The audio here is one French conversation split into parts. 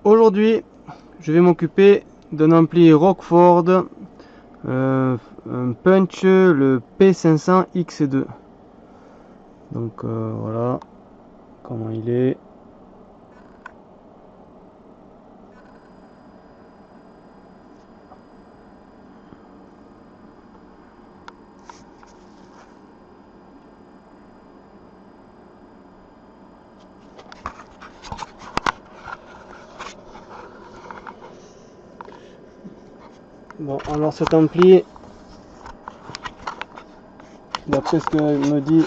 Aujourd'hui, je vais m'occuper d'un ampli Rockford, un Punch, le P500X2. Donc voilà comment il est. Bon, alors cet ampli, d'après ce que me dit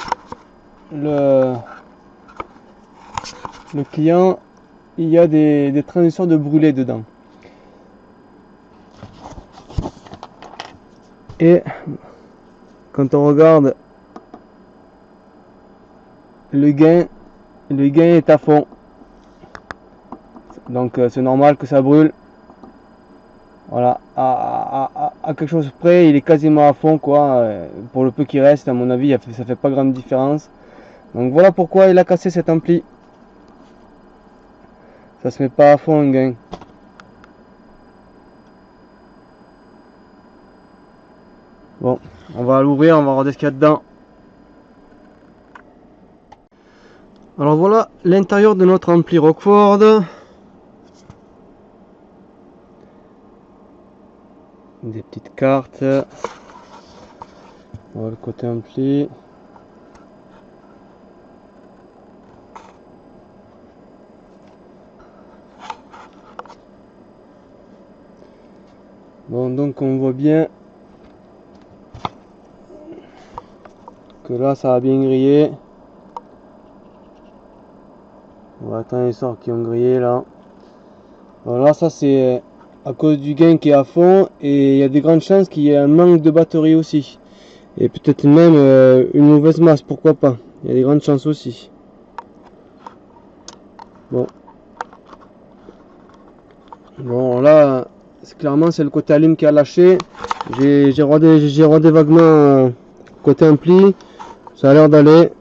le client, il y a des transistors de brûlé dedans. Et quand on regarde le gain est à fond. Donc c'est normal que ça brûle. Voilà, à quelque chose près, il est quasiment à fond quoi. Pour le peu qui reste, à mon avis, ça fait pas grande différence. Donc voilà pourquoi il a cassé cet ampli. Ça se met pas à fond un gain. Bon, on va l'ouvrir, on va regarder ce qu'il y a dedans. Alors voilà l'intérieur de notre ampli Rockford. Des petites cartes. Voilà le côté ampli. Bon, donc on voit bien que là ça a bien grillé. On va attendre les sorts qui ont grillé là. Voilà, ça c'est à cause du gain qui est à fond, et il y a des grandes chances qu'il y ait un manque de batterie aussi. Et peut-être même une mauvaise masse, pourquoi pas. Il y a des grandes chances aussi. Bon là, clairement c'est le côté alim qui a lâché. J'ai rodé vaguement côté ampli. Ça a l'air d'aller.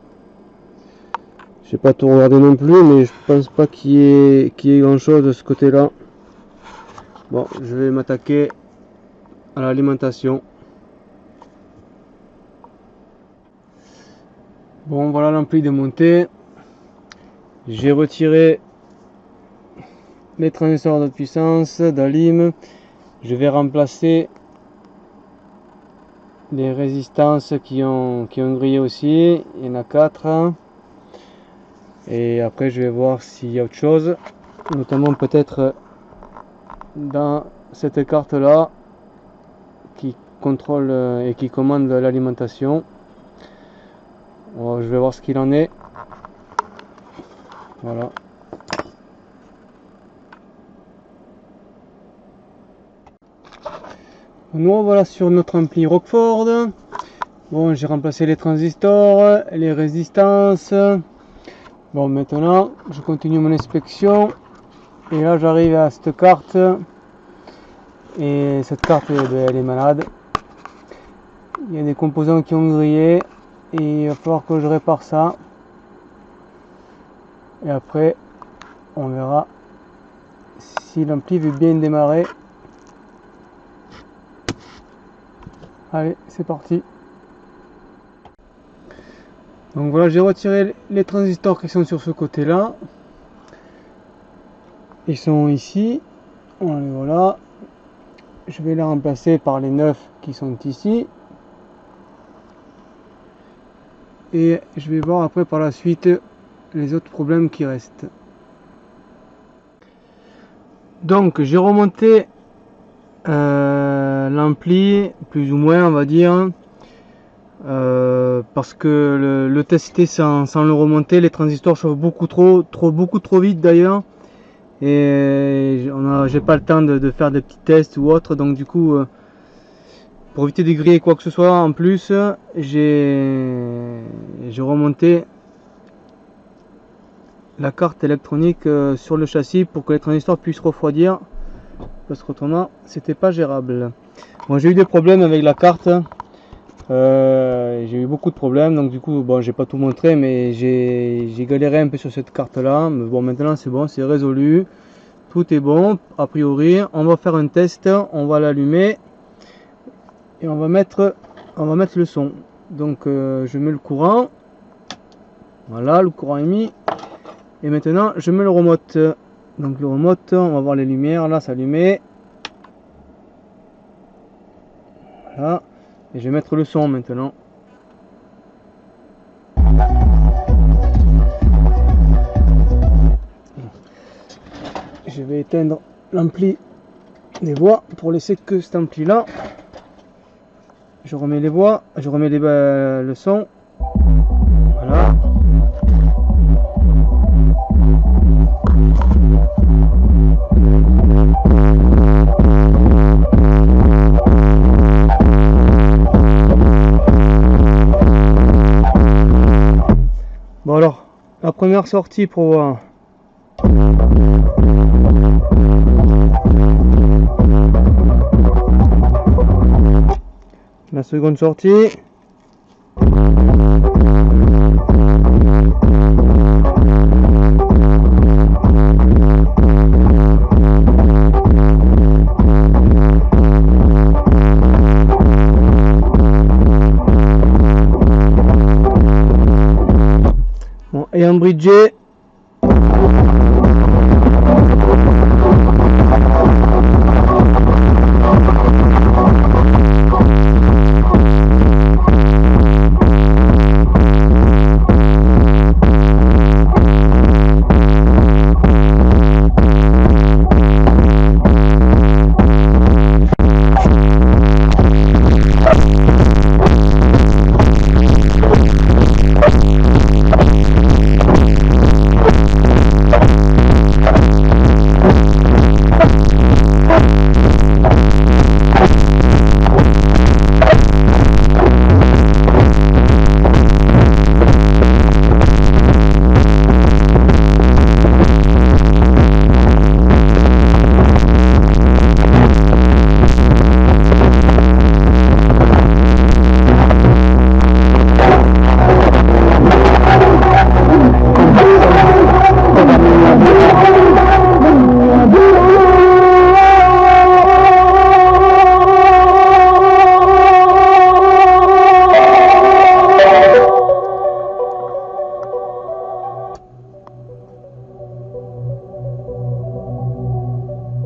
J'ai pas tout regardé non plus, mais je pense pas qu'il y ait grand chose de ce côté là. Bon, je vais m'attaquer à l'alimentation. Bon, voilà l'ampli démonté. J'ai retiré les transistors de puissance d'alim. Je vais remplacer les résistances qui ont grillé aussi. Il y en a 4. Et après je vais voir s'il y a autre chose, notamment peut-être dans cette carte là qui contrôle et qui commande l'alimentation. Je vais voir ce qu'il en est. Voilà. Nous voilà sur notre ampli Rockford. Bon, j'ai remplacé les transistors, les résistances. Bon, maintenant je continue mon inspection, et là j'arrive à cette carte, et cette carte elle est malade. Il y a des composants qui ont grillé et il va falloir que je répare ça, et après on verra si l'ampli veut bien démarrer. Allez, c'est parti. Donc voilà, j'ai retiré les transistors qui sont sur ce côté là. Ils sont ici. Voilà. Je vais les remplacer par les 9 qui sont ici. Et je vais voir après par la suite les autres problèmes qui restent. Donc j'ai remonté l'ampli, plus ou moins on va dire. Parce que le tester sans le remonter, les transistors chauffent beaucoup trop vite d'ailleurs, et j'ai pas le temps de faire des petits tests ou autre. Donc du coup, pour éviter de griller quoi que ce soit en plus, j'ai remonté la carte électronique sur le châssis pour que les transistors puissent refroidir, parce qu'autrement c'était pas gérable. Bon, j'ai eu des problèmes avec la carte. J'ai eu beaucoup de problèmes, donc du coup bon, j'ai pas tout montré, mais j'ai galéré un peu sur cette carte là, mais bon, maintenant c'est bon, c'est résolu, tout est bon a priori. On va faire un test, on va l'allumer et on va mettre le son. Donc je mets le courant, voilà, le courant est mis, et maintenant je mets le remote. Donc le remote, on va voir les lumières là s'allumer, voilà, et je vais mettre le son maintenant. Je vais éteindre l'ampli des voix pour laisser que cet ampli là. Je remets les voix, je remets le son. Voilà. Bon alors, la première sortie pour voir. La seconde sortie. Bon, et en bridgé.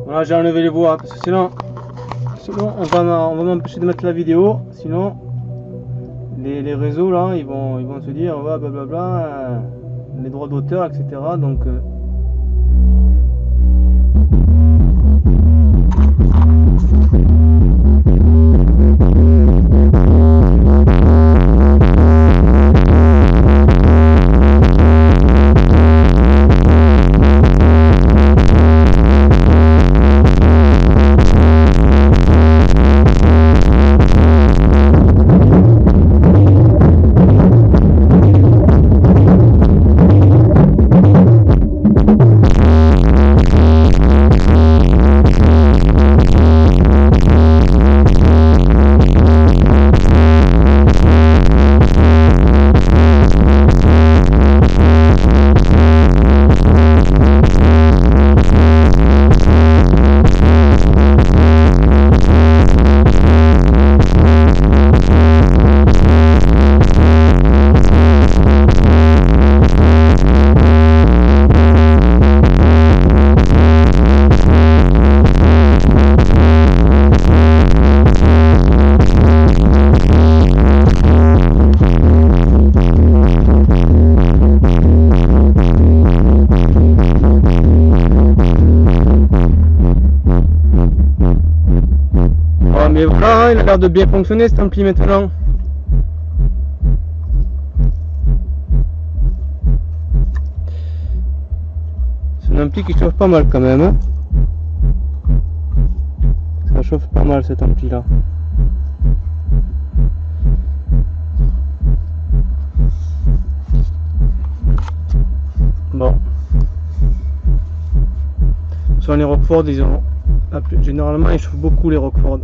Voilà, j'ai enlevé les voix parce que sinon on va m'empêcher de mettre la vidéo. Sinon les réseaux là ils vont se dire ouais, blablabla, les droits d'auteur, etc. Donc mais voilà, il a l'air de bien fonctionner cet ampli maintenant. C'est un ampli qui chauffe pas mal quand même, hein. Ça chauffe pas mal cet ampli là. Bon. Sur les Rockford, ils ont généralement ils chauffent beaucoup les Rockford.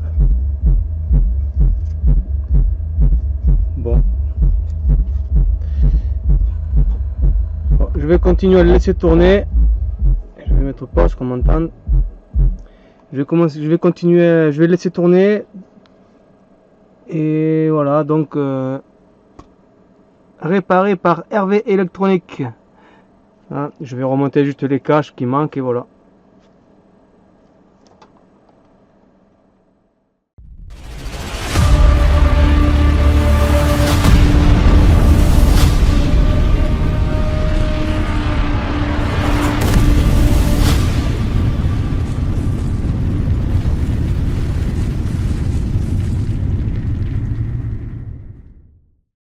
Bon. Je vais continuer à le laisser tourner. Je vais mettre pause qu'on m'entende. Je vais continuer, je vais laisser tourner. Et voilà, donc réparé par Hervé Électronique. Hein, je vais remonter juste les caches qui manquent et voilà.